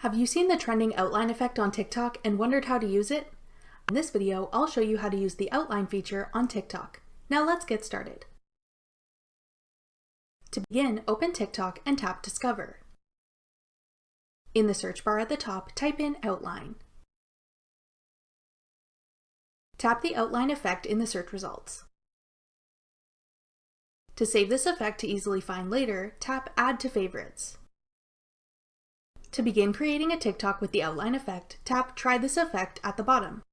Have you seen the trending outline effect on TikTok and wondered how to use it? In this video, I'll show you how to use the outline feature on TikTok. Now let's get started. To begin, open TikTok and tap Discover. In the search bar at the top, type in Outline. Tap the outline effect in the search results. To save this effect to easily find later, tap Add to Favorites. To begin creating a TikTok with the outline effect, tap Try this effect at the bottom.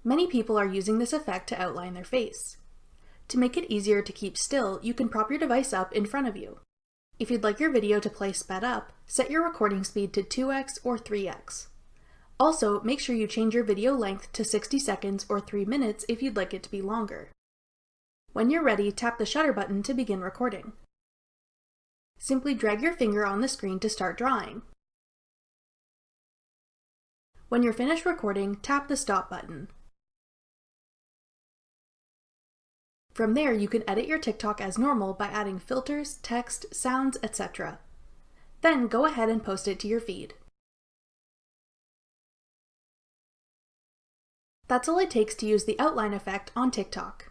Many people are using this effect to outline their face. To make it easier to keep still, you can prop your device up in front of you. If you'd like your video to play sped up, set your recording speed to 2x or 3x. Also, make sure you change your video length to 60 seconds or 3 minutes if you'd like it to be longer. When you're ready, tap the shutter button to begin recording. Simply drag your finger on the screen to start drawing. When you're finished recording, tap the stop button. From there, you can edit your TikTok as normal by adding filters, text, sounds, etc. Then go ahead and post it to your feed. That's all it takes to use the outline effect on TikTok.